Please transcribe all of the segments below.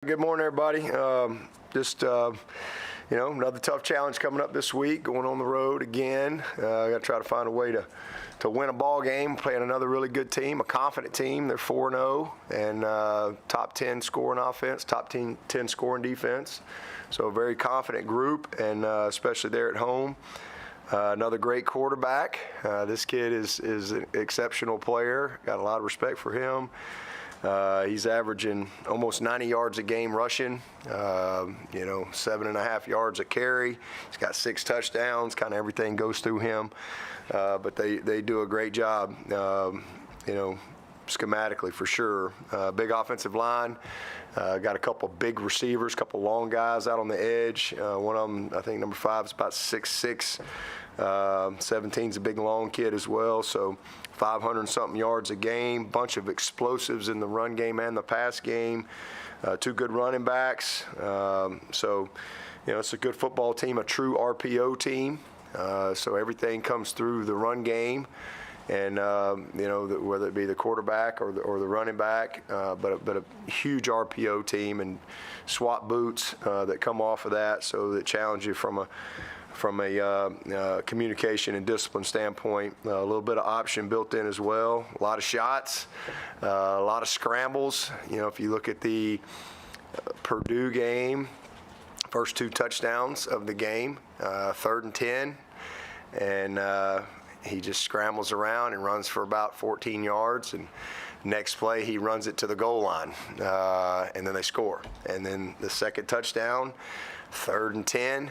Good morning, everybody. Another tough challenge coming up this week, going on the road again. I got to try to find a way to win a ball game, playing another really good team, a confident team. They're 4-0 and top 10 scoring offense, top 10 scoring defense. So a very confident group, and especially there at home. Another great quarterback. This kid is an exceptional player. Got a lot of respect for him. He's averaging almost 90 yards a game rushing, 7.5 yards a carry. He's got 6 touchdowns. Kind of everything goes through him. But they do a great job, schematically for sure. Big offensive line. Got a couple big receivers, couple long guys out on the edge. One of them, I think number 5 is about 6'6". 17's a big long kid as well, so 500-something yards a game, bunch of explosives in the run game and the pass game, 2 good running backs. It's a good football team, a true RPO team. So everything comes through the run game, and whether it be the quarterback or the running back, but a huge RPO team and SWAT boots that come off of that, so that challenge you from a communication and discipline standpoint. A little bit of option built in as well. A lot of shots, a lot of scrambles. If you look at the Purdue game, first 2 touchdowns of the game, 3rd and 10, and he just scrambles around and runs for about 14 yards, and next play he runs it to the goal line, and then they score. And then the second touchdown, 3rd and 10,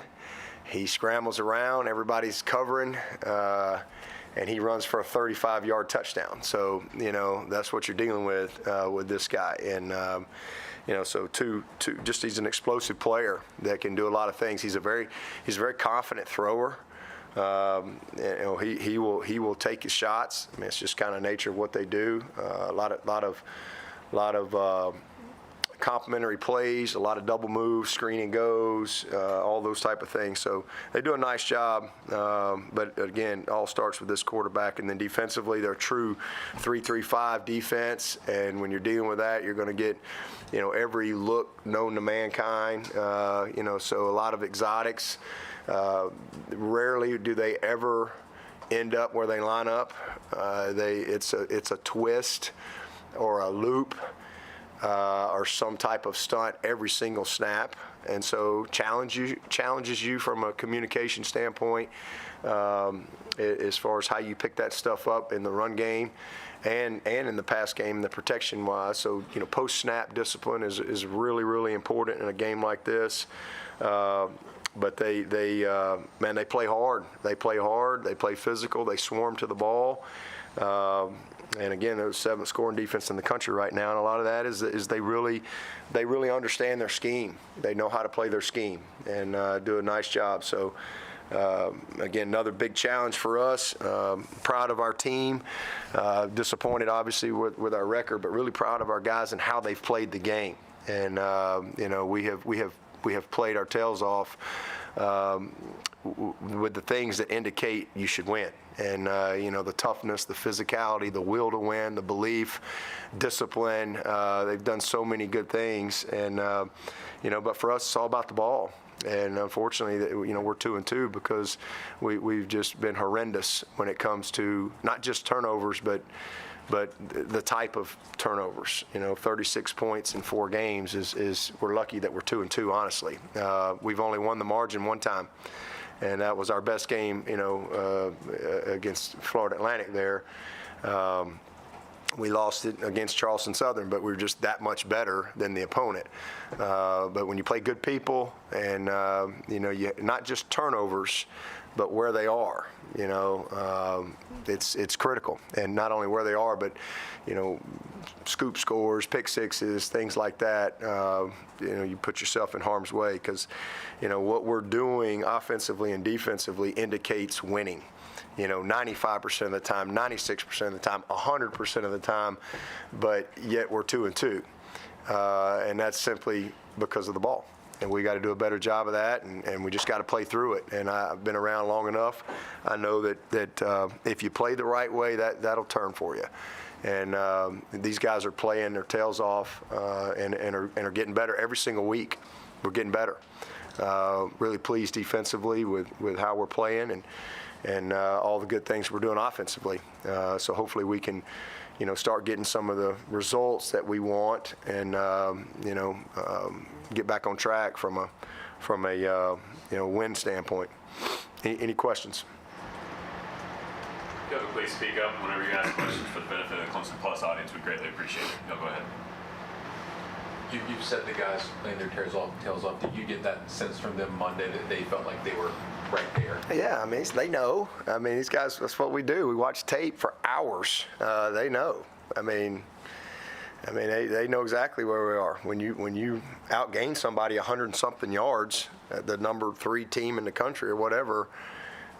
he scrambles around, everybody's covering, and he runs for a 35-yard touchdown. So, that's what you're dealing with this guy. And, he's an explosive player that can do a lot of things. He's a very confident thrower. He will take his shots. I mean, it's just kind of nature of what they do. A lot of complementary plays, a lot of double moves, screen and goes, all those type of things. So they do a nice job. But again, all starts with this quarterback, and then defensively, they're true 3-3-5 defense. And when you're dealing with that, you're going to get, every look known to mankind. So a lot of exotics. Rarely do they ever end up where they line up. It's a twist or a loop. Or some type of stunt every single snap, and so challenges you from a communication standpoint, as far as how you pick that stuff up in the run game, and in the pass game, the protection wise. So post snap discipline is really, really important in a game like this. But they play hard. They play physical. They swarm to the ball. And again, they're the 7th scoring defense in the country right now, and a lot of that is they really understand their scheme. They know how to play their scheme and do a nice job. So again, another big challenge for us. Proud of our team. Disappointed, obviously, with our record, but really proud of our guys and how they've played the game. And we have played our tails off with the things that indicate you should win. And, the toughness, the physicality, the will to win, the belief, discipline. They've done so many good things. And, but for us, it's all about the ball. And unfortunately, we're 2-2 because we've just been horrendous when it comes to not just turnovers, but the type of turnovers. 36 points in 4 games is we're lucky that we're 2-2, honestly. We've only won the margin one time, and that was our best game, against Florida Atlantic there. We lost it against Charleston Southern, but we were just that much better than the opponent. But when you play good people and, you not just turnovers, but where they are, it's critical. And not only where they are, but, scoop scores, pick sixes, things like that. You put yourself in harm's way because, what we're doing offensively and defensively indicates winning. 95% of the time, 96% of the time, 100% of the time, but yet we're 2-2. And that's simply because of the ball. And we got to do a better job of that, and we just got to play through it. And I've been around long enough. I know that if you play the right way, that'll turn for you. And these guys are playing their tails off and are getting better every single week. We're getting better. Really pleased defensively with how we're playing and all the good things we're doing offensively. So hopefully we can, start getting some of the results that we want and get back on track from a win standpoint. Any questions? Yo, please speak up whenever you ask questions for the benefit of the Clemson Plus audience. We'd greatly appreciate it. Go ahead. You've said the guys playing their tails off. Did you get that sense from them Monday that they felt like they were right there? Yeah, they know. These guys, that's what we do. We watch tape for hours. They know. They know exactly where we are. When you outgain somebody 100-something yards, the number 3 team in the country or whatever,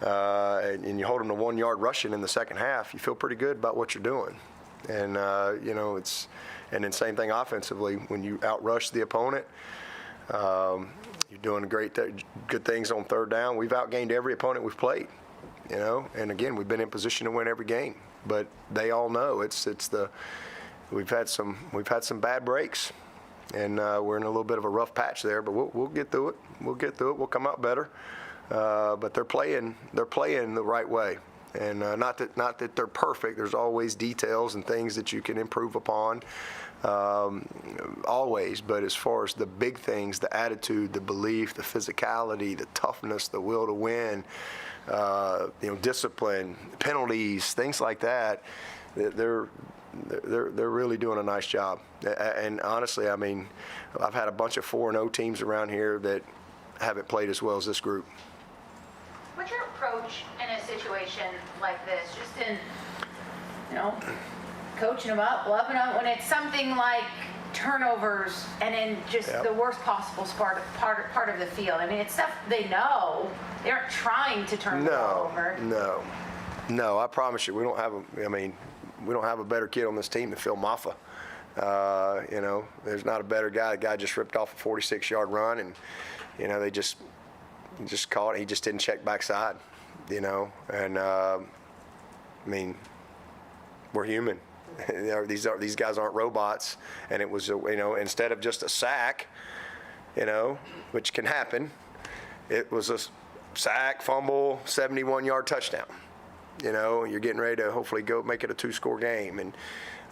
and you hold them to 1 yard rushing in the second half, you feel pretty good about what you're doing. And and then same thing offensively. When you outrush the opponent, you're doing good things on third down. We've outgained every opponent we've played, And again, we've been in position to win every game. But they all know we've had some bad breaks, and we're in a little bit of a rough patch there. But we'll get through it. We'll come out better. But they're playing the right way. And not that they're perfect. There's always details and things that you can improve upon, always. But as far as the big things, the attitude, the belief, the physicality, the toughness, the will to win, discipline, penalties, things like that, they're really doing a nice job. And honestly, I've had a bunch of 4-0 teams around here that haven't played as well as this group. What's your approach in a situation like this? Just in, coaching them up, loving them, when it's something like turnovers and in just the worst possible part of the field. It's stuff they know. They aren't trying to turn the ball over. No. I promise you, we don't have a better kid on this team than Phil Maffa. There's not a better guy. The guy just ripped off a 46-yard run, and they just caught it. He just didn't check backside, and we're human. These guys aren't robots, and it was instead of just a sack, which can happen, it was a sack, fumble, 71-yard touchdown. You're getting ready to hopefully go make it a 2-score game, and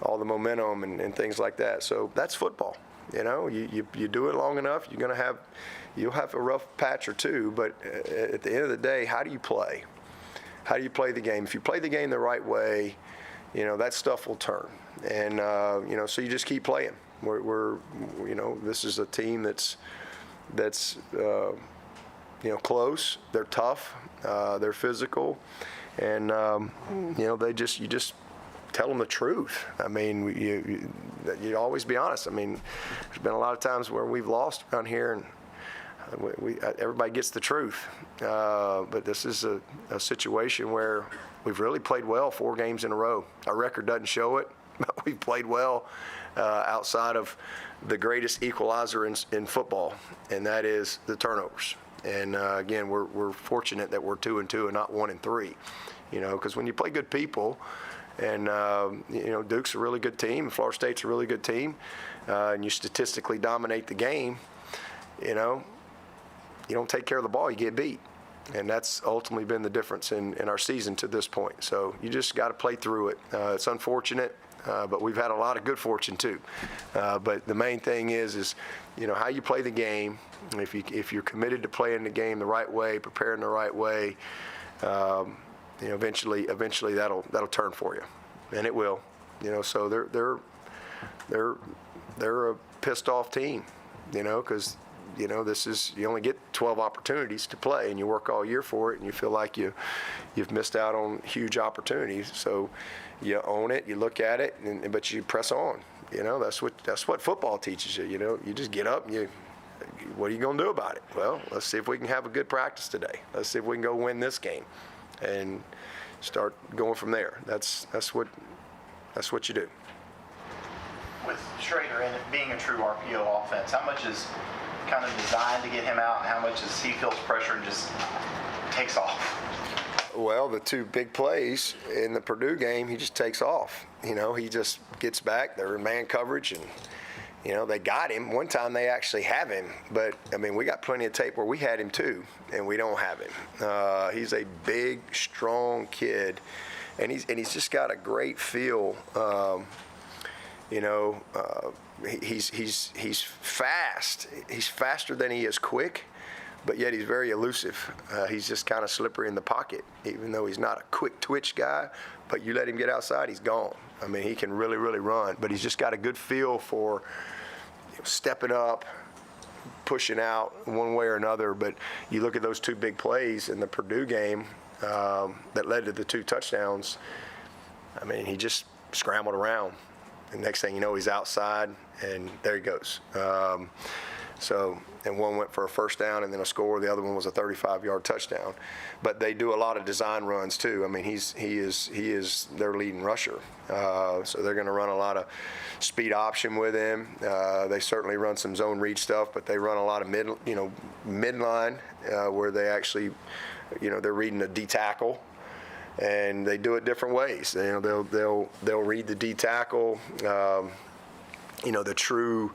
all the momentum and things like that. So that's football. You do it long enough, you'll have a rough patch or two, but at the end of the day, how do you play? How do you play the game? If you play the game the right way, that stuff will turn. And, so you just keep playing. This is a team that's close. They're tough. They're physical. And, you just tell them the truth. You always be honest. There's been a lot of times where we've lost around here, and everybody gets the truth. But this is a situation where we've really played well 4 games in a row. Our record doesn't show it, but we've played well outside of the greatest equalizer in football, and that is the turnovers. And again, we're fortunate that we're 2-2 and not 1-3. Because when you play good people, and Duke's a really good team, Florida State's a really good team, and you statistically dominate the game, you don't take care of the ball, you get beat. And that's ultimately been the difference in our season to this point. So you just got to play through it. It's unfortunate, but we've had a lot of good fortune too. But the main thing is how you play the game. If you're committed to playing the game the right way, preparing the right way, eventually that'll turn for you, and it will. So they're a pissed off team, because this is, you only get 12 opportunities to play, and you work all year for it, and you feel like you've missed out on huge opportunities. So you own it, you look at it, but you press on. That's what football teaches you. You just get up and what are you going to do about it? Well, let's see if we can have a good practice today. Let's see if we can go win this game, and start going from there. That's what you do. With Schrader and it being a true RPO offense, how much is kind of designed to get him out, and how much is he feels pressure and just takes off? Well, the two big plays in the Purdue game, he just takes off. He just gets back. They're in man coverage, and they got him. One time they actually have him, but we got plenty of tape where we had him too, and we don't have him. He's a big, strong kid, and he's just got a great feel. He's fast. He's faster than he is quick, but yet he's very elusive. He's just kind of slippery in the pocket, even though he's not a quick twitch guy. But you let him get outside, he's gone. He can really, really run, but he's just got a good feel for stepping up, pushing out one way or another. But you look at those two big plays in the Purdue game that led to the 2 touchdowns. He just scrambled around. And next thing you know, he's outside, and there he goes. And one went for a first down and then a score. The other one was a 35-yard touchdown. But they do a lot of design runs too. He is their leading rusher. So they're going to run a lot of speed option with him. They certainly run some zone read stuff, but they run a lot of midline where they actually, they're reading a D tackle. And they do it different ways. They'll read the D tackle, the true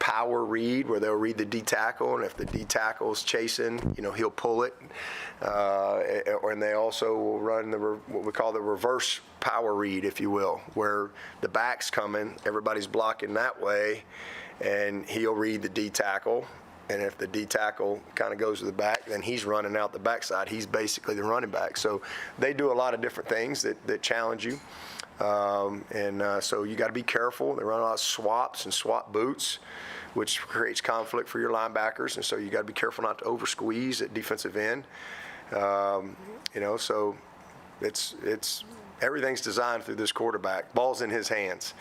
power read where they'll read the D tackle, and if the D tackle's chasing, he'll pull it. And they also will run what we call the reverse power read, if you will, where the back's coming, everybody's blocking that way, and he'll read the D tackle. And if the D tackle kind of goes to the back, then he's running out the backside. He's basically the running back. So they do a lot of different things that challenge you. So you got to be careful. They run a lot of swaps and swap boots, which creates conflict for your linebackers. And so you got to be careful not to over squeeze at defensive end. So it's everything's designed through this quarterback. Ball's in his hands.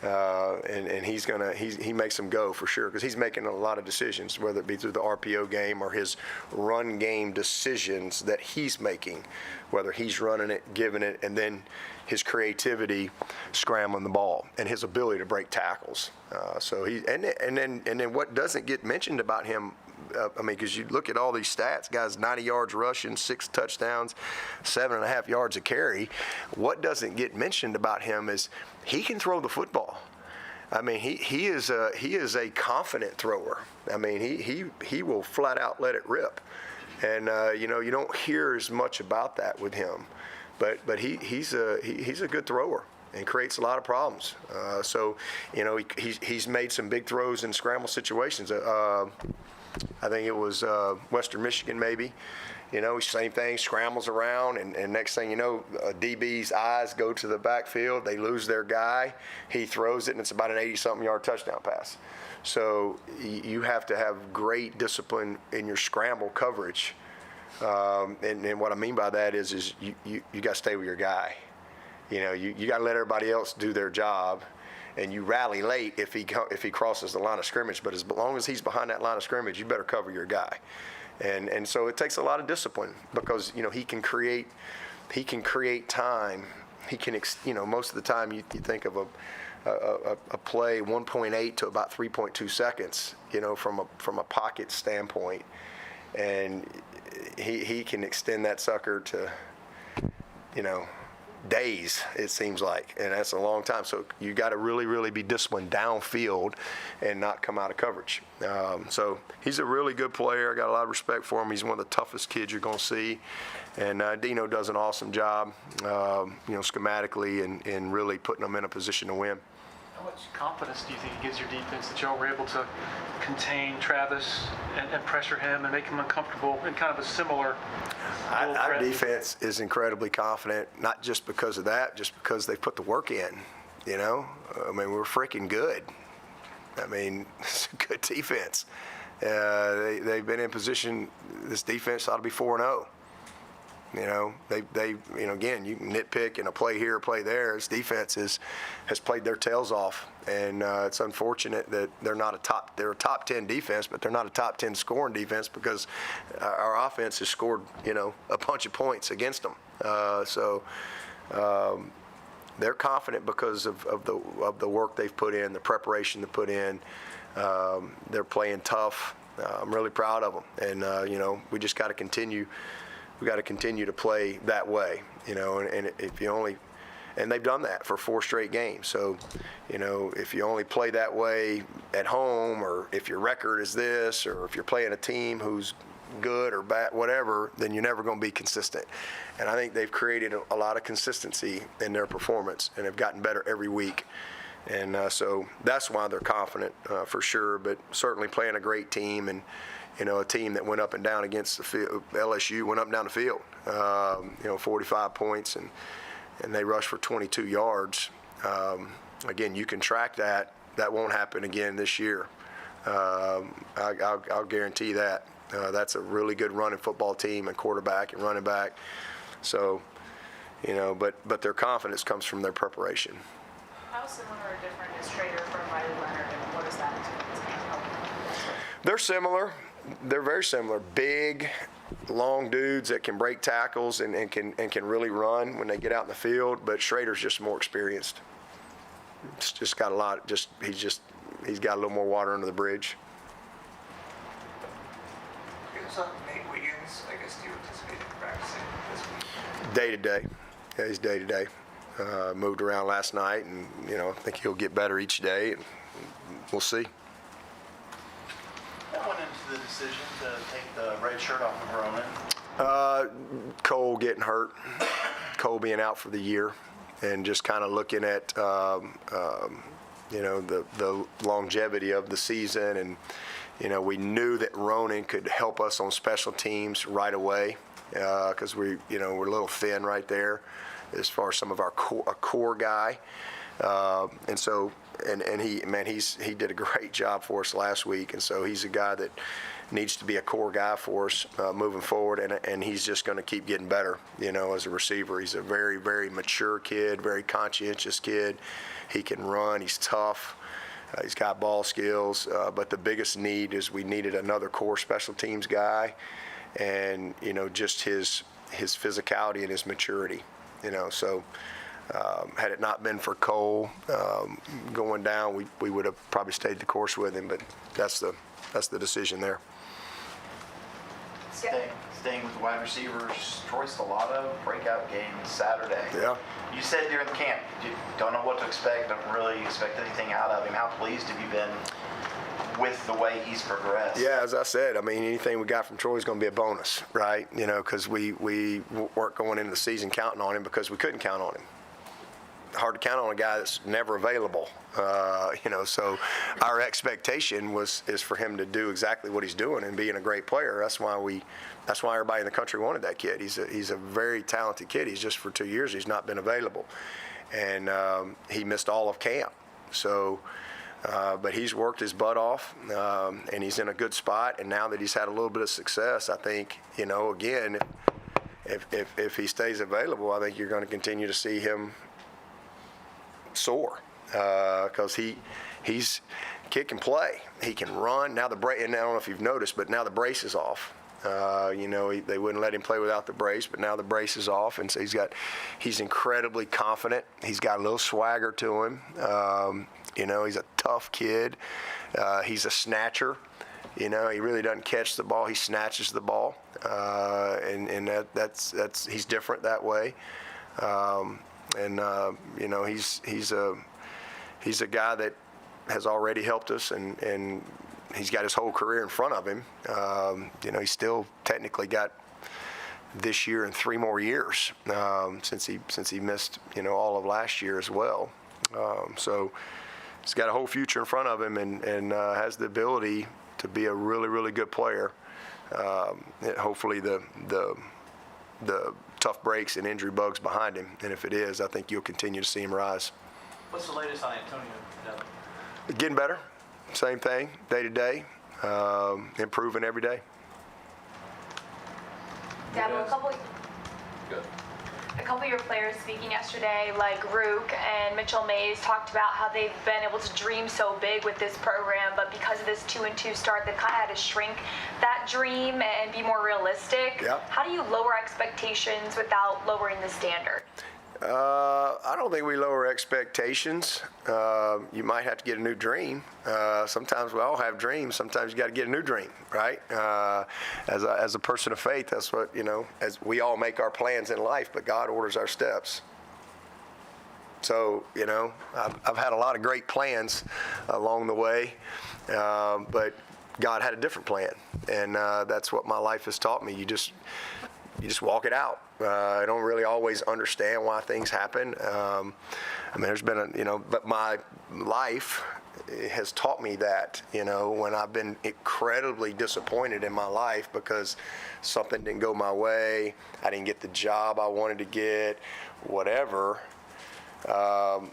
And he makes them go for sure, because he's making a lot of decisions, whether it be through the RPO game or his run game decisions that he's making, whether he's running it, giving it, and then his creativity scrambling the ball and his ability to break tackles. And then what doesn't get mentioned about him, because you look at all these stats, guys, 90 yards rushing, 6 touchdowns, 7.5 yards a carry. What doesn't get mentioned about him is he can throw the football. He is a confident thrower. He will flat out let it rip. And you don't hear as much about that with him, but he's a good thrower and creates a lot of problems. He's made some big throws in scramble situations. I think it was Western Michigan maybe. Same thing, scrambles around, and next thing you know, a DB's eyes go to the backfield. They lose their guy. He throws it, and it's about an 80-something yard touchdown pass. So you have to have great discipline in your scramble coverage. And what I mean by that is you got to stay with your guy. You got to let everybody else do their job. And you rally late if he crosses the line of scrimmage. But as long as he's behind that line of scrimmage, you better cover your guy. And so it takes a lot of discipline, because he can create time. He can most of the time you think of a play 1.8 to about 3.2 seconds, from a pocket standpoint, and he can extend that sucker to days, it seems like, and that's a long time. So you got to really, really be disciplined downfield and not come out of coverage. So he's a really good player. I got a lot of respect for him. He's one of the toughest kids you're going to see, and Dino does an awesome job, schematically and really putting them in a position to win. How much confidence do you think it gives your defense that y'all were able to contain Travis and pressure him and make him uncomfortable in kind of a similar Our defense is incredibly confident, not just because of that, just because they put the work in. We're freaking good. It's a good defense. They've been in position. This defense ought to be 4-0. Again, you can nitpick in a play here, a play there. This defense has played their tails off, and it's unfortunate that they're a top 10 defense, but they're not a top 10 scoring defense, because our offense has scored, a bunch of points against them. They're confident because of the work they've put in, the preparation they put in. They're playing tough. I'm really proud of them, and we just got to continue we got to continue to play that way, and if you only, and they've done that for 4 straight games. So, if you only play that way at home, or if your record is this, or if you're playing a team who's good or bad, whatever, then you're never going to be consistent. And I think they've created a lot of consistency in their performance and have gotten better every week. And so that's why they're confident for sure, but certainly playing a great team, and a team that went up and down against the field. LSU went up and down the field, 45 points, and they rushed for 22 yards. Again, you can track that. That won't happen again this year. I'll guarantee that. That's a really good running football team, and quarterback and running back. So, but their confidence comes from their preparation. How similar or different is Schrader from Riley Leonard, and what does that entail? They're similar. They're very similar. Big, long dudes that can break tackles and can really run when they get out in the field. But Schrader's just more experienced. It's just got a lot. He's got a little more water under the bridge. Nate Wiggins, I guess, do you anticipate him practicing this week? Day to day. Yeah, he's day to day. Moved around last night, and I think he'll get better each day, and we'll see. What went into the decision to take the red shirt off of Ronan? Cole getting hurt, Cole being out for the year, and just kind of looking at the longevity of the season, and we knew that Ronan could help us on special teams right away because we're a little thin right there as far as some of our core guy, and so he did a great job for us last week, and so he's a guy that needs to be a core guy for us moving forward, and he's just going to keep getting better, as a receiver. He's a very, very mature kid, very conscientious kid. He can run. He's tough. He's got ball skills, but the biggest need is we needed another core special teams guy, and just his physicality and his maturity. So had it not been for Cole going down, we would have probably stayed the course with him. But that's the decision there. Staying with wide receivers, Troy Stellato, breakout game Saturday. Yeah. You said during the camp, you don't know what to expect, don't really expect anything out of him. How pleased have you been with the way he's progressed? Yeah, as I said, anything we got from Troy is going to be a bonus, right? Because we weren't going into the season counting on him because we couldn't count on him. Hard to count on a guy that's never available, so our expectation is for him to do exactly what he's doing and being a great player. That's why everybody in the country wanted that kid. He's a very talented kid. He's just for 2 years he's not been available, and he missed all of camp. So, but he's worked his butt off, and he's in a good spot. And now that he's had a little bit of success, I think again, if he stays available, I think you're going to continue to see him soar because kid can play, he can run. Now the brace, and I don't know if you've noticed, but now the brace is off. They wouldn't let him play without the brace, but now the brace is off, and so he's incredibly confident. He's got a little swagger to him. He's a tough kid. He's a snatcher. He really doesn't catch the ball; he snatches the ball, and that's he's different that way. He's a guy that has already helped us, and he's got his whole career in front of him. He's still technically got this year and 3 more years since he missed all of last year as well. So he's got a whole future in front of him, and has the ability to be a really, really good player. Hopefully the tough breaks and injury bugs behind him, and if it is, I think you'll continue to see him rise. What's the latest on Antonio? Getting better, same thing, day to day, improving every day. Dabo, Good. a couple of your players speaking yesterday, like Rook and Mitchell Mays, talked about how they've been able to dream so big with this program, but because of this 2-2 start, they've kind of had to shrink that dream and be more realistic. Yeah. How do you lower expectations without lowering the standard? I don't think we lower expectations. You might have to get a new dream. Sometimes we all have dreams. Sometimes you got to get a new dream, right? As a person of faith, that's what, as we all make our plans in life, but God orders our steps. So, I've had a lot of great plans along the way, but God had a different plan, and that's what my life has taught me. You just walk it out. I don't really always understand why things happen. There's been but my life has taught me that, when I've been incredibly disappointed in my life because something didn't go my way, I didn't get the job I wanted to get, whatever, and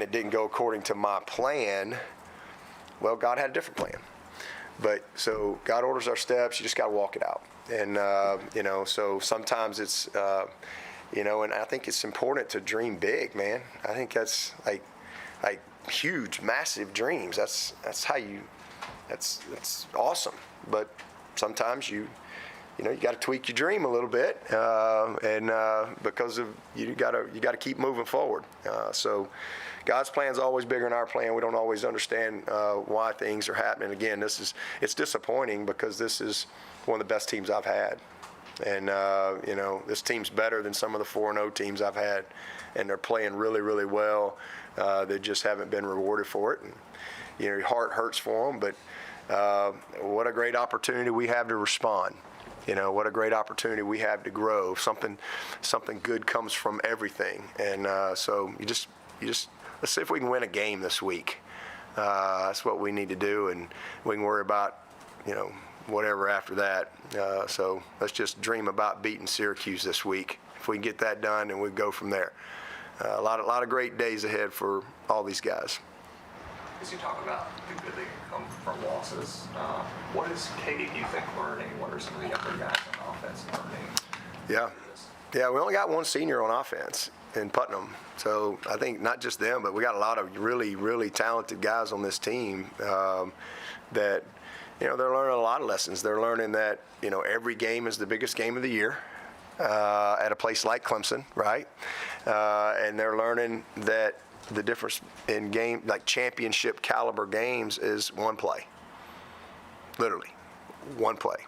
it didn't go according to my plan. Well, God had a different plan. But so God orders our steps. You just got to walk it out. And, so sometimes it's, and I think it's important to dream big, man. I think that's like huge, massive dreams. That's awesome. But sometimes you got to tweak your dream a little bit, because of you got to keep moving forward. So God's plan is always bigger than our plan. We don't always understand why things are happening. Again, it's disappointing because this is one of the best teams I've had, and this team's better than some of the 4-0 teams I've had, and they're playing really, really well. They just haven't been rewarded for it, and your heart hurts for them. But what a great opportunity we have to respond. What a great opportunity we have to grow. Something good comes from everything, and so you just let's see if we can win a game this week. That's what we need to do, and we can worry about whatever after that. So let's just dream about beating Syracuse this week. If we can get that done, and we go from there. A lot of great days ahead for all these guys. As you talk about the good that can come from losses, what is Katie, do you think, learning? What are some of the younger guys on offense learning? Yeah, we only got one senior on offense in Putnam. So I think not just them, but we got a lot of really, really talented guys on this team that, they're learning a lot of lessons. They're learning that, every game is the biggest game of the year at a place like Clemson, right? And they're learning that the difference in game, like championship caliber games, is one play. Literally, one play.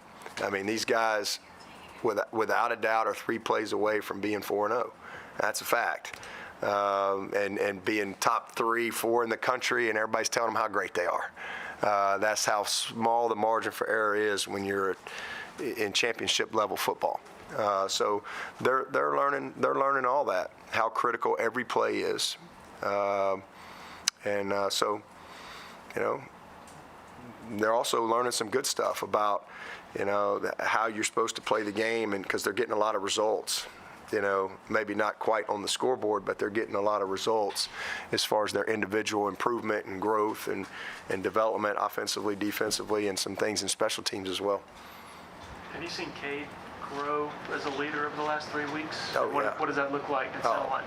These guys, without a doubt, are 3 plays away from being 4-0. That's a fact. And being top 3, 4 in the country, and everybody's telling them how great they are. That's how small the margin for error is when you're in championship level football. So they're learning all that, how critical every play is. So they're also learning some good stuff about, how you're supposed to play the game, and because they're getting a lot of results. Maybe not quite on the scoreboard, but they're getting a lot of results as far as their individual improvement and growth and development offensively, defensively, and some things in special teams as well. Have you seen Cade grow as a leader over the last 3 weeks? Oh, what, yeah. what does that look like and sound like?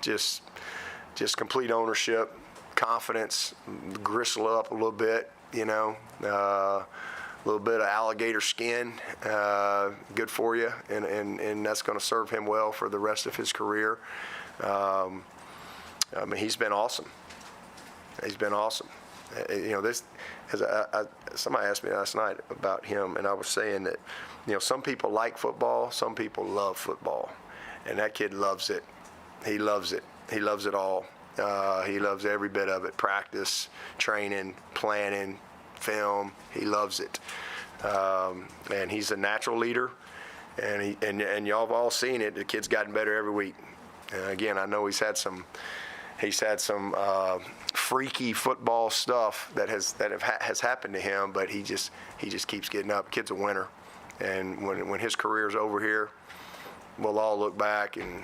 Just complete ownership, confidence, gristle up a little bit, a little bit of alligator skin, good for you, and that's going to serve him well for the rest of his career. He's been awesome. He's been awesome. Somebody asked me last night about him, and I was saying that, some people like football, some people love football, and that kid loves it. He loves it. He loves it all. He loves every bit of it. Practice, training, planning, film. He loves it. And he's a natural leader, and y'all have all seen it. The kid's gotten better every week. Again, I know he's had some freaky football stuff that has happened to him, but he just keeps getting up. Kid's a winner, and when his career's over here, we'll all look back and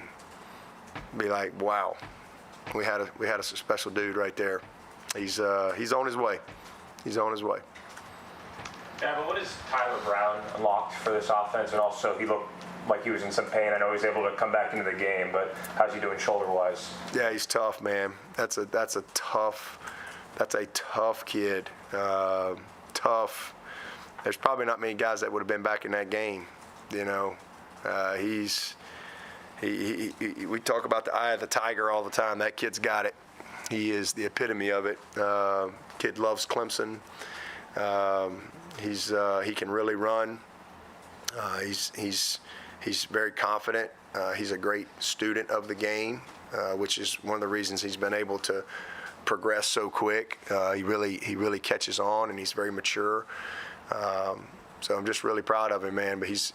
be like, wow, we had a special dude right there. He's on his way. He's on his way. Yeah, but what has Tyler Brown unlocked for this offense? And also, he looked like he was in some pain. I know he's able to come back into the game, but how's he doing shoulder-wise? Yeah, he's tough, man. That's a tough kid. Tough. There's probably not many guys that would have been back in that game. He's We talk about the eye of the tiger all the time. That kid's got it. He is the epitome of it. Kid loves Clemson. He can really run. He's very confident. He's a great student of the game, which is one of the reasons he's been able to progress so quick. He really catches on, and he's very mature. So I'm just really proud of him, man. But he's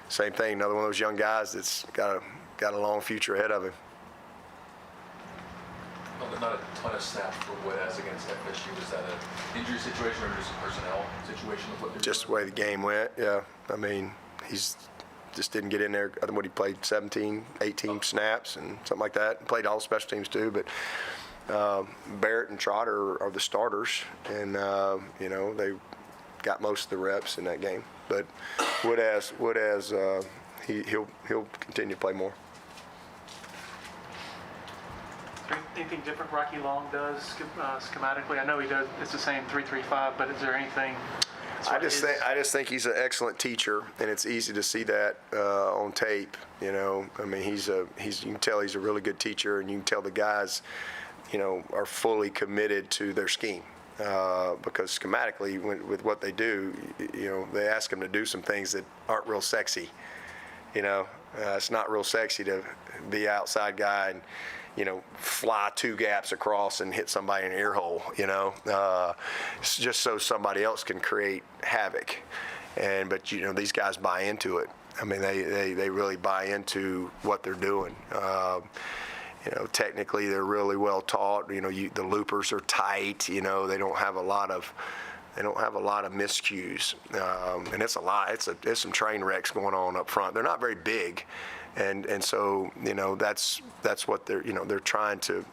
same thing. Another one of those young guys that's got a long future ahead of him. Not a ton of snaps for Wes against FSU. Was that an injury situation or just a personnel situation with what they're Just the doing? way the game went, yeah. I mean, he's just didn't get in there. I think he played 17, 18 snaps and something like that. Played all special teams too, but Barrett and Trotter are the starters, and they got most of the reps in that game. But he'll continue to play more. Anything different Rocky Long does schematically? I know he does. It's the same 3-3-5, but is there anything? I just think he's an excellent teacher, and it's easy to see that on tape. I mean, you can tell he's a really good teacher, and you can tell the guys, are fully committed to their scheme. Because schematically, with what they do, they ask them to do some things that aren't real sexy. It's not real sexy to be outside guy and, fly 2 gaps across and hit somebody in an ear hole. It's just so somebody else can create havoc. But these guys buy into it. I mean, they really buy into what they're doing. Technically they're really well taught. The loopers are tight. They don't have a lot of miscues, and it's a lot. It's some train wrecks going on up front. They're not very big, and so that's what they're trying to.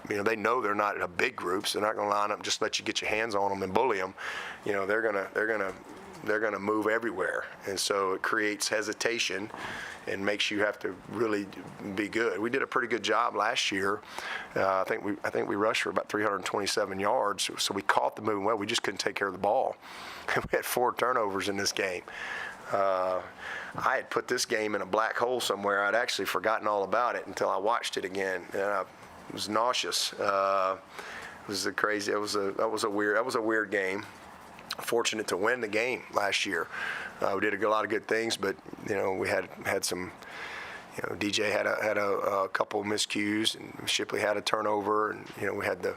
They know they're not a big group, so they're not going to line up and just let you get your hands on them and bully them. They're gonna move everywhere, and so it creates hesitation and makes you have to really be good. We did a pretty good job last year. I think we rushed for about 327 yards, so we caught the moving well. We just couldn't take care of the ball. We had 4 turnovers in this game. I had put this game in a black hole somewhere. I'd actually forgotten all about it until I watched it again, and I was nauseous. That was a weird game. Fortunate to win the game last year. We did a lot of good things, but we had some. DJ had a couple of miscues, and Shipley had a turnover, and we had the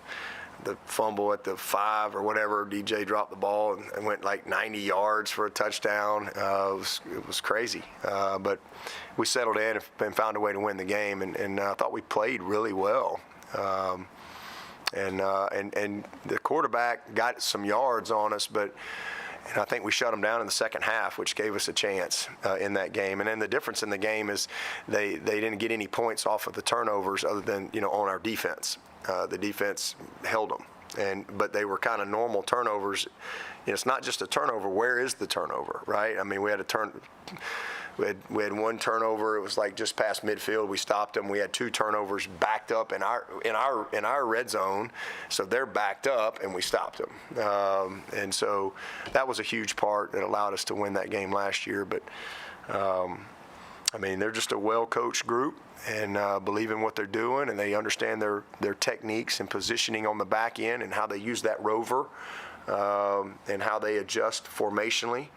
fumble at the 5 or whatever. DJ dropped the ball and went like 90 yards for a touchdown. It was crazy, but we settled in and found a way to win the game, and I thought we played really well. And the quarterback got some yards on us, but I think we shut them down in the second half, which gave us a chance in that game. And then the difference in the game is they didn't get any points off of the turnovers other than on our defense. The defense held them, but they were kind of normal turnovers. It's not just a turnover. Where is the turnover, right? I mean, we had we had 1 turnover. It was like just past midfield. We stopped them. We had 2 turnovers backed up in our red zone, so they're backed up, and we stopped them. And so that was a huge part that allowed us to win that game last year. But I mean, they're just a well-coached group and believe in what they're doing, and they understand their techniques and positioning on the back end and how they use that rover and how they adjust formationally.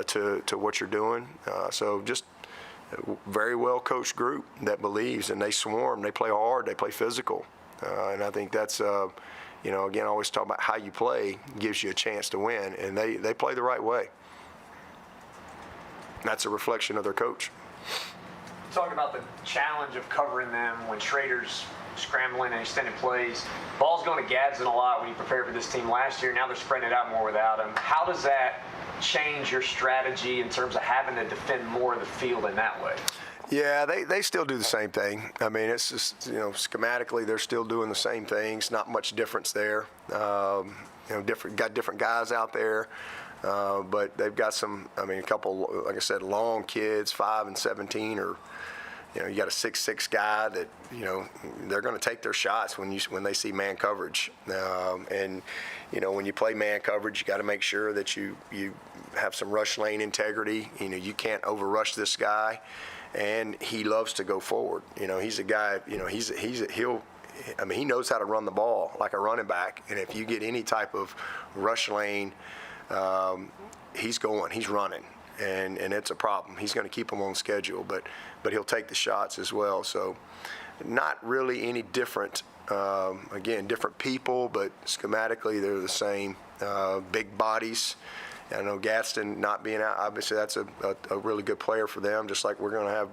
To what you're doing. So just a very well coached group that believes, and they swarm, they play hard, they play physical. And I think that's, again, I always talk about how you play gives you a chance to win, and they play the right way. That's a reflection of their coach. Talking about the challenge of covering them when Schrader's scrambling and extended plays. Ball's going to Gadsden a lot when you prepare for this team last year. Now they're spreading it out more without him. How does that change your strategy in terms of having to defend more of the field in that way? Yeah, they still do the same thing. I mean, it's just, schematically they're still doing the same things. Not much difference there. Got different guys out there. But they've got a couple, like I said, long kids, 5 and 17, or, you got a 6'6" guy that, they're going to take their shots when they see man coverage. And, when you play man coverage, you got to make sure that you have some rush lane integrity. You can't overrush this guy. and he loves to go forward. He's a guy. He knows how to run the ball like a running back, and if you get any type of rush lane, he's running, and it's a problem. He's going to keep him on schedule, but he'll take the shots as well. So not really any different. Again, different people, but schematically they're the same. Big bodies. I know Gaston not being out, obviously that's a really good player for them, just like we're going to have,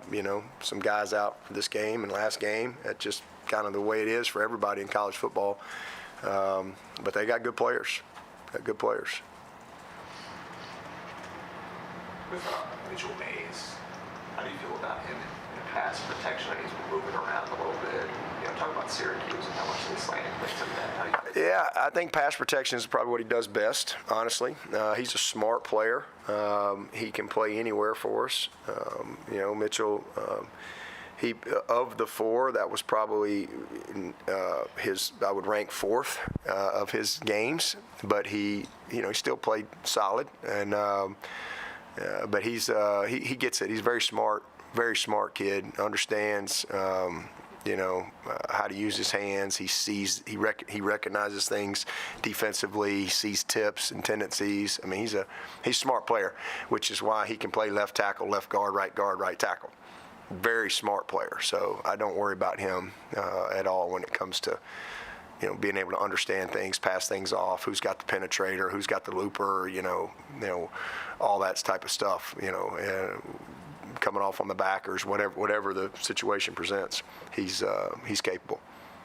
some guys out for this game and last game. That's just kind of the way it is for everybody in college football. But they got good players. With Mitchell Mays, how do you feel about him in pass protection? He's been moving around a little bit. Talk about Syracuse and how much they slant things like that. Yeah, I think pass protection is probably what he does best, honestly. He's a smart player. He can play anywhere for us. Mitchell, he of the four, that was probably I would rank fourth of his games, but he still played solid, and but he gets it. He's very smart kid, understands how to use his hands. He recognizes things defensively. He sees tips and tendencies. I mean, he's a smart player, which is why he can play left tackle, left guard, right tackle. Very smart player. So I don't worry about him at all when it comes to being able to understand things, pass things off, who's got the penetrator, who's got the looper, all that type of stuff. Coming off on the backers, whatever the situation presents, he's capable.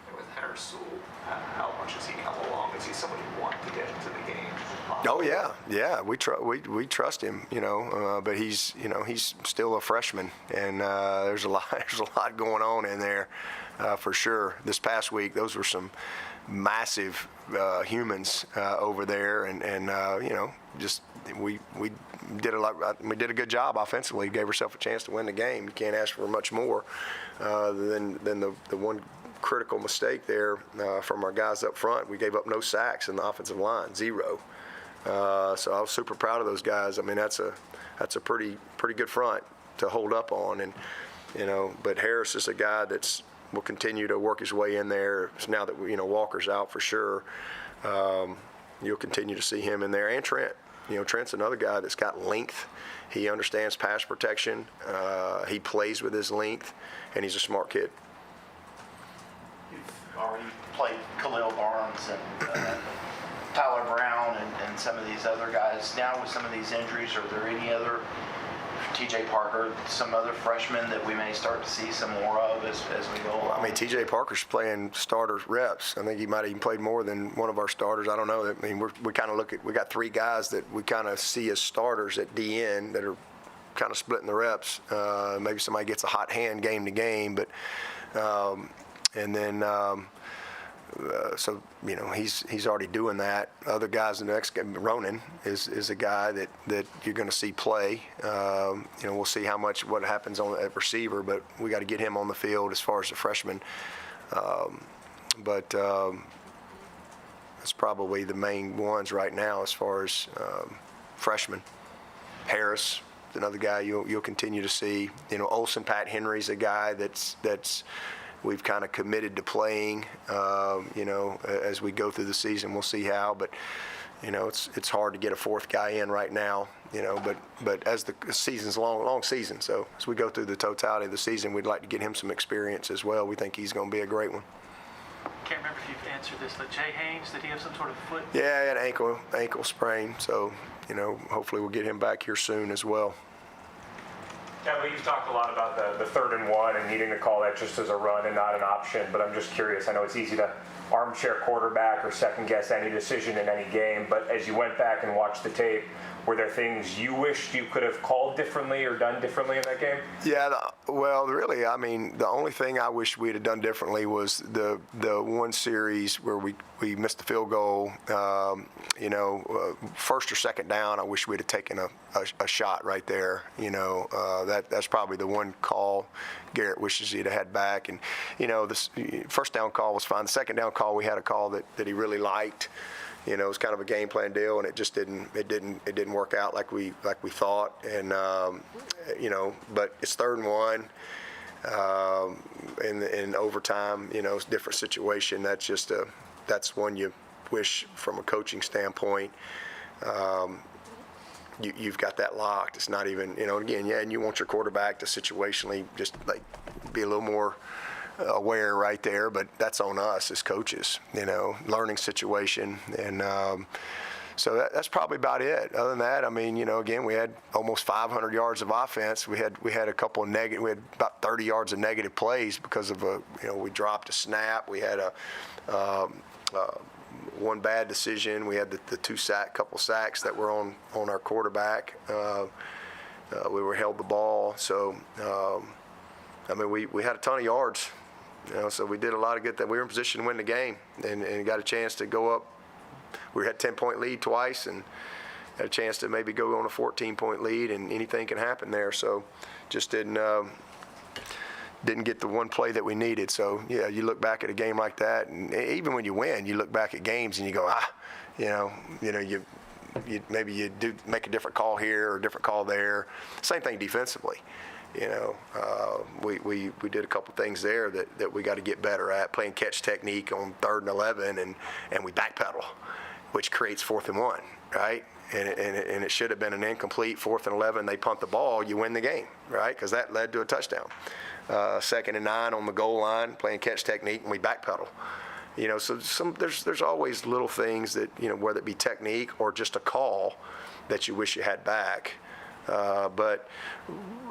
And with Harris, how much has he come along? Is he somebody you want to get into the game? Oh yeah. We trust him, but he's still a freshman, and there's a lot going on in there for sure. This past week, those were some massive humans over there, and just we did a good job offensively. Gave ourselves a chance to win the game. You can't ask for much more than the one critical mistake there from our guys up front. We gave up no sacks in the offensive line, 0. So I was super proud of those guys. I mean, that's a pretty good front to hold up on, and but Harris is a guy will continue to work his way in there. So now that Walker's out for sure, you'll continue to see him in there, and Trent. Trent's another guy that's got length. He understands pass protection. He plays with his length, and he's a smart kid. You've already played Khalil Barnes and Tyler Brown and some of these other guys. Now with some of these injuries, are there any other, TJ Parker, some other freshmen that we may start to see some more of as we go along? I mean, TJ Parker's playing starter reps. I think he might have even played more than one of our starters. I don't know. I mean, we kind of we got 3 guys that we kind of see as starters at DN that are kind of splitting the reps. Maybe somebody gets a hot hand game to game, but and then. So he's already doing that. Other guys in the next game, Ronan is a guy that you're going to see play. We'll see what happens at receiver, but we got to get him on the field as far as the freshman. But that's probably the main ones right now as far as freshmen. Harris, another guy you'll continue to see. Olsen, Pat Henry's a guy that's we've kind of committed to playing, as we go through the season. We'll see how, but, it's hard to get a 4th guy in right now, but as the season's long season. So as we go through the totality of the season, we'd like to get him some experience as well. We think he's going to be a great one. Can't remember if you've answered this, but Jay Haynes, did he have some sort of foot? Yeah, he had an ankle sprain. So, hopefully we'll get him back here soon as well. Yeah, but you've talked a lot about the 3rd and 1 and needing to call that just as a run and not an option, but I'm just curious. I know it's easy to armchair quarterback or second guess any decision in any game, but as you went back and watched the tape, were there things you wished you could have called differently or done differently in that game? Yeah, really, I mean, the only thing I wish we'd have done differently was the one series where we missed the field goal. First or second down, I wish we'd have taken a shot right there. That's probably the one call Garrett wishes he'd have had back. And, this first down call was fine. The second down call, we had a call that he really liked. You know, it was kind of a game plan deal, and it just didn't work out like we thought. And you know, but it's 3rd and 1 in overtime. You know, it's a different situation. That's one you wish from a coaching standpoint. You've got that locked. It's not even, you know, again, yeah, and you want your quarterback to situationally just like be a little more aware right there, but that's on us as coaches, you know, learning situation. And so that's probably about it. Other than that, I mean, you know, again, we had almost 500 yards of offense. We had a couple of negative, we had about 30 yards of negative plays because of we dropped a snap. We had one bad decision. We had the couple sacks that were on our quarterback. We were held the ball. So, I mean, we had a ton of yards. You know, so we did a lot of good things. We were in position to win the game and got a chance to go up. We had a 10-point lead twice and had a chance to maybe go on a 14-point lead, and anything can happen there. So just didn't get the one play that we needed. So, yeah, you look back at a game like that, and even when you win, you look back at games and you go, you maybe you do make a different call here or a different call there. Same thing defensively. You know, we did a couple things there that we got to get better at, playing catch technique on 3rd and 11, and we backpedal, which creates 4th and 1, right? And it should have been an incomplete 4th and 11. They punt the ball, you win the game, right? Because that led to a touchdown. 2nd and 9 on the goal line, playing catch technique, and we backpedal. You know, so there's always little things that, you know, whether it be technique or just a call that you wish you had back. But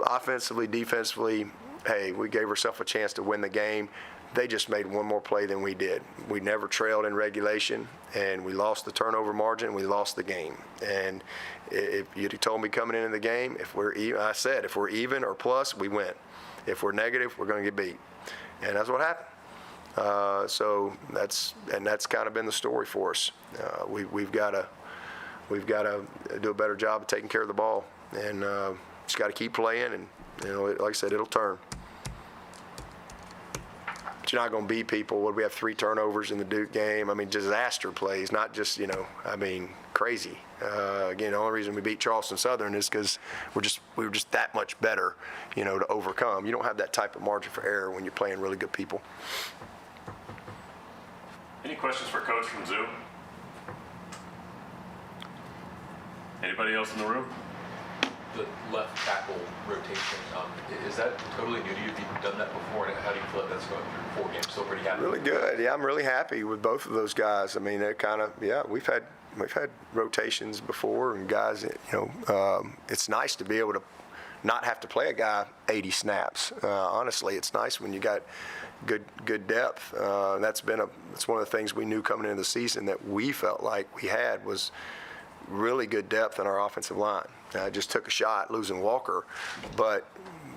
offensively, defensively, hey, we gave ourselves a chance to win the game. They just made one more play than we did. We never trailed in regulation, and we lost the turnover margin. We lost the game. And if you'd have told me coming into the game, if we're even or plus, we win. If we're negative, we're going to get beat. And that's what happened. So that's kind of been the story for us. We've got to do a better job of taking care of the ball, and just got to keep playing. And you know, like I said, it'll turn. But you're not going to beat people. What, we have 3 turnovers in the Duke game? I mean, disaster plays, not just, you know, I mean, crazy. Again, the only reason we beat Charleston Southern is because we were just that much better, you know, to overcome. You don't have that type of margin for error when you're playing really good people. Any questions for Coach from Zoom? Anybody else in the room? The left tackle rotation, is that totally new to you? Have you done that before? And how do you feel like that's going through 4 games? Still pretty happy? Really good. Yeah, I'm really happy with both of those guys. I mean, they're kind of, yeah, we've had rotations before, and guys, you know, it's nice to be able to not have to play a guy 80 snaps. Honestly, it's nice when you got good depth. That's one of the things we knew coming into the season that we felt like we had was really good depth in our offensive line. Just took a shot losing Walker, but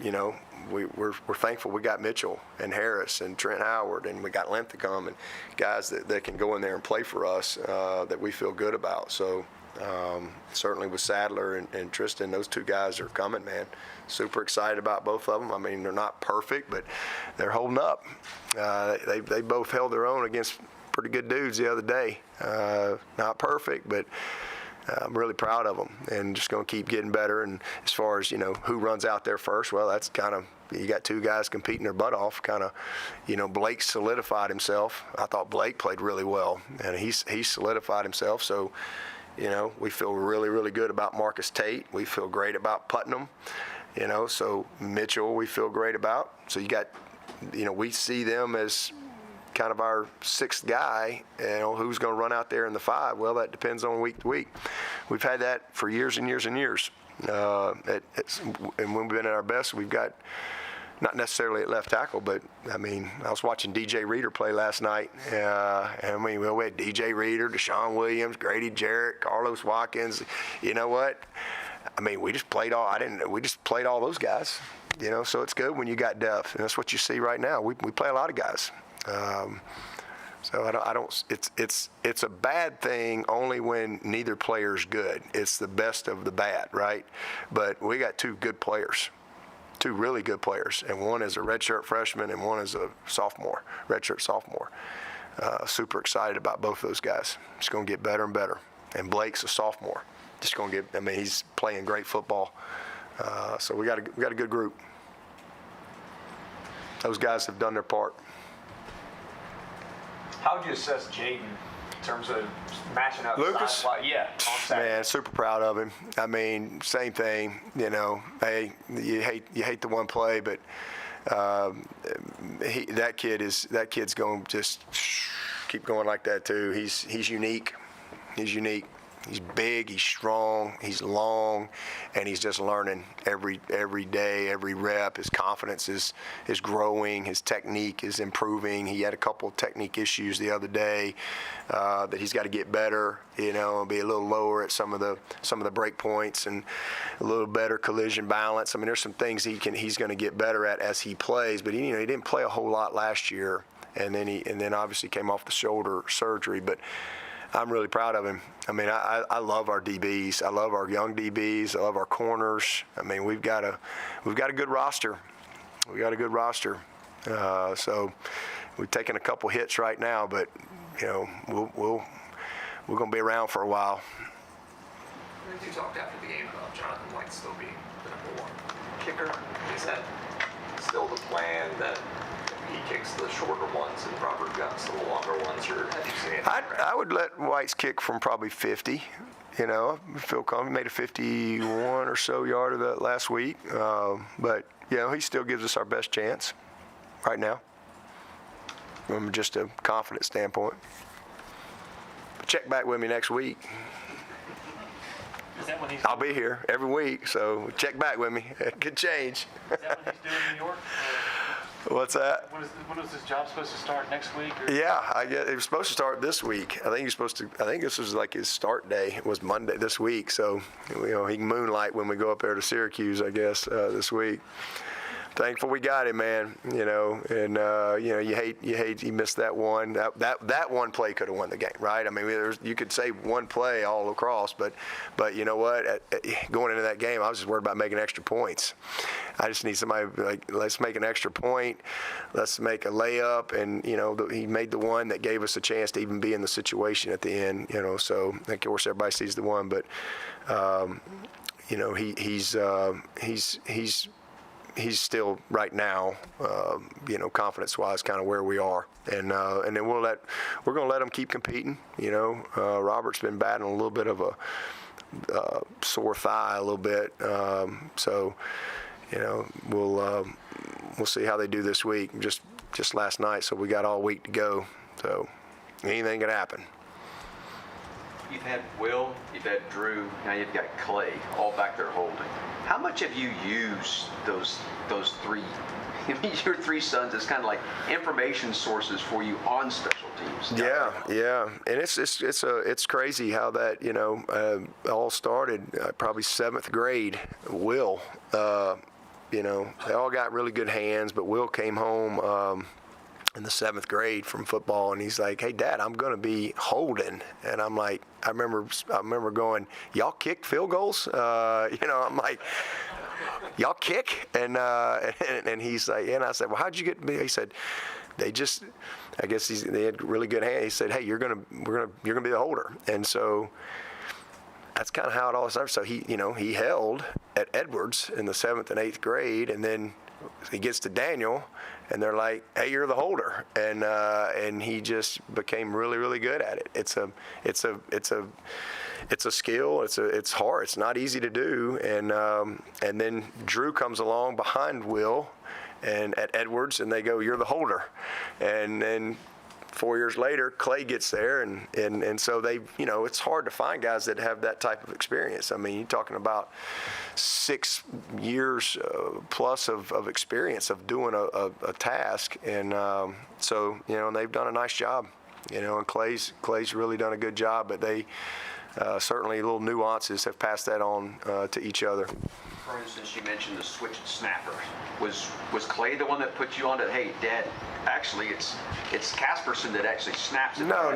you know, we're thankful we got Mitchell and Harris and Trent Howard, and we got Linthicum and guys that can go in there and play for us that we feel good about. So certainly with Sadler and Tristan, those 2 guys are coming, man. Super excited about both of them. I mean, they're not perfect, but they're holding up. They both held their own against pretty good dudes the other day. Not perfect, but I'm really proud of them, and just going to keep getting better. And as far as, you know, who runs out there first, well, that's kind of, you got 2 guys competing their butt off. Kind of, you know, Blake solidified himself. I thought Blake played really well, and he solidified himself. So, you know, we feel really, really good about Marcus Tate. We feel great about Putnam. You know, so Mitchell we feel great about. So you got, you know, we see them as kind of our 6th guy. You know, who's going to run out there in the 5? Well, that depends on week to week. We've had that for years and years and years. And when we've been at our best, we've got, not necessarily at left tackle, but I mean, I was watching DJ Reader play last night. And I mean, we had DJ Reader, Deshaun Williams, Grady Jarrett, Carlos Watkins. You know what? I mean, we just played all those guys. You know, so it's good when you got depth, and that's what you see right now. We play a lot of guys. So I don't. It's a bad thing only when neither player's good. It's the best of the bad, right? But we got 2 good players, 2 really good players, and one is a redshirt freshman and one is a sophomore, redshirt sophomore. Super excited about both those guys. It's going to get better and better. And Blake's a sophomore. Just going to get. I mean, he's playing great football. So we got a good group. Those guys have done their part. How would you assess Jaden in terms of matching up? Lucas? size-wise? Yeah, on Saturday. Man, super proud of him. I mean, same thing. You know, hey, you hate the one play, but that kid's going to just keep going like that too. He's unique. He's unique. He's big, he's strong, he's long, and he's just learning every day, every rep. His confidence is growing. His technique is improving. He had a couple of technique issues the other day that he's got to get better, you know, and be a little lower at some of the break points and a little better collision balance. I mean, there's some things he's going to get better at as he plays, but he didn't play a whole lot last year, and then obviously came off the shoulder surgery, but I'm really proud of him. I mean, I love our DBs. I love our young DBs. I love our corners. I mean, we've got a good roster. We got a good roster. So we're taking a couple hits right now, but you know, we're going to be around for a while. You talked after the game about Jonathan White still being the #1 kicker. Is that still the plan that he kicks the shorter ones and Robert guts the longer ones, or have you seen it? I would let White's kick from probably 50. You know, I feel confident. He made a 51 or so yard of that last week. But, you know, he still gives us our best chance right now from just a confidence standpoint. Check back with me next week. Is that when he's I'll be here every week, so check back with me. Good change. Is that what he's doing in New York? What's that? When is this job supposed to start, next week? Or? Yeah, it was supposed to start this week. I think this was like his start day. It was Monday this week, so you know he can moonlight when we go up there to Syracuse, I guess, this week. Thankful we got him, man. You know, and you know you hate he missed that one. That one play could have won the game, right? I mean, you could say one play all across, but you know what? Going into that game, I was just worried about making extra points. I just need somebody like, let's make an extra point, let's make a layup, and you know he made the one that gave us a chance to even be in the situation at the end. You know, so of course everybody sees the one, but you know he's still right now, you know, confidence-wise, kind of where we are, and then we're going to let him keep competing. You know, Robert's been battling a little bit of a sore thigh a little bit, so you know we'll see how they do this week. Just last night, so we got all week to go. So anything can happen. You've had Will, you've had Drew, now you've got Clay, all back there holding. How much have you used those three, your three sons as kind of like information sources for you on special teams? Yeah, and it's crazy how that, you know, all started probably 7th grade. Will, you know, they all got really good hands, but Will came home in the 7th grade from football, and he's like, "Hey, Dad, I'm going to be holding." And I'm like, I remember going, "Y'all kick field goals?" You know, I'm like, "Y'all kick?" And he's like, and I said, "Well, how'd you get me?" He said, "They just, I guess they had really good hands." He said, "Hey, you're gonna be the holder." And so that's kind of how it all started. So he held at Edwards in the 7th and 8th grade, and then he gets to Daniel, and they're like, "Hey, you're the holder," and he just became really, really good at it. It's a skill. It's hard. It's not easy to do. And then Drew comes along behind Will, and at Edwards, and they go, "You're the holder," and then 4 years later, Clay gets there, and so they, you know, it's hard to find guys that have that type of experience. I mean, you're talking about 6 years plus of experience of doing a task, and so you know, and they've done a nice job, you know, and Clay's really done a good job, but they certainly little nuances have passed that on to each other. For instance, you mentioned the switch snapper. Was Clay the one that put you on to, "Hey, Dad, actually it's Casperson that actually snaps it"? No.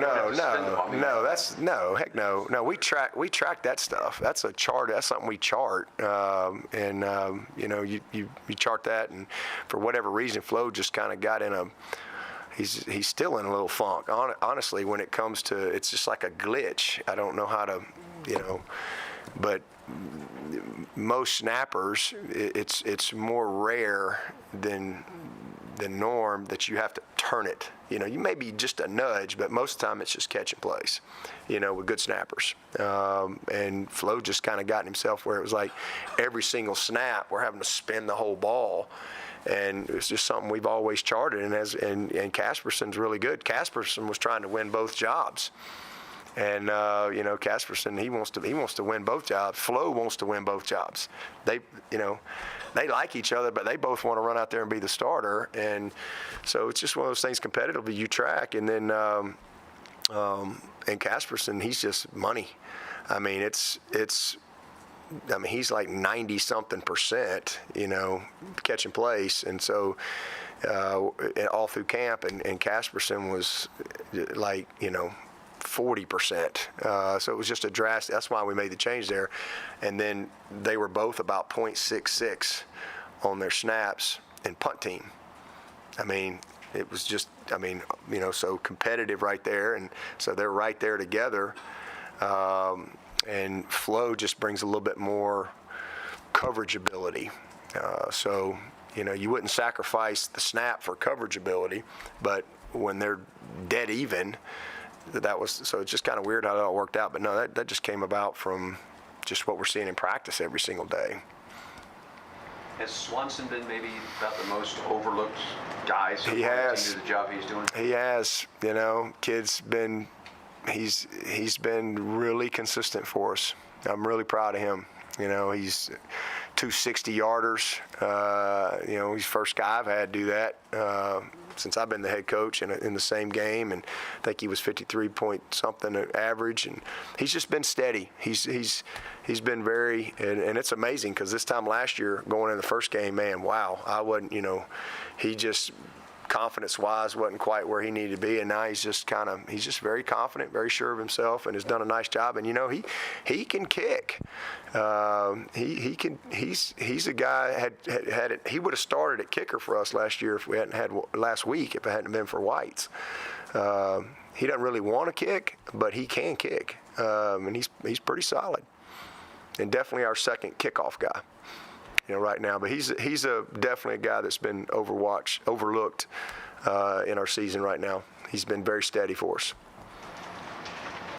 Heck no. We track that stuff. That's a chart. That's something we chart. And you know, you chart that, and for whatever reason, Flo just kind of got in he's still in a little funk. Honestly, when it comes to, it's just like a glitch. I don't know how to, but most snappers, it's more rare than the norm that you have to turn it. You may be just a nudge, but most of the time it's just catching plays, with good snappers. And Flo just kind of gotten himself where it was like every single snap we're having to spin the whole ball. And it's just something we've always charted. And Casperson's really good. Casperson was trying to win both jobs. And Casperson, he wants to win both jobs. Flo wants to win both jobs. They like each other, but they both want to run out there and be the starter. And so it's just one of those things competitively you track. And then and Casperson, he's just money. I mean, he's like 90-something%, catching plays. And so all through camp, and Casperson was like, 40%. So it was just a drastic, that's why we made the change there. And then they were both about .66 on their snaps and punt team. I mean, it was just, so competitive right there. And so they're right there together. And Flo just brings a little bit more coverage ability. So, you wouldn't sacrifice the snap for coverage ability, but when they're dead even, so it's just kind of weird how that all worked out. But no, that just came about from just what we're seeing in practice every single day. Has Swanson been maybe about the most overlooked guy so He far has. to do the job he's doing? He has. Kid's been, he's been really consistent for us. I'm really proud of him. He's 2 60-yarders. He's the first guy I've had do that since I've been the head coach in the same game, and I think he was 53-point-something average, and he's just been steady. He's been very, and it's amazing because this time last year going in the first game, man, wow, I wasn't, he just confidence-wise wasn't quite where he needed to be, and now he's just very confident, very sure of himself, and has done a nice job. And he can kick. He's a guy had it. He would have started at kicker for us last year if we hadn't had last week if it hadn't been for Whites. He doesn't really want to kick, but he can kick, and he's pretty solid, and definitely our second kickoff guy. Right now, but he's definitely a guy that's been overlooked in our season right now. He's been very steady for us.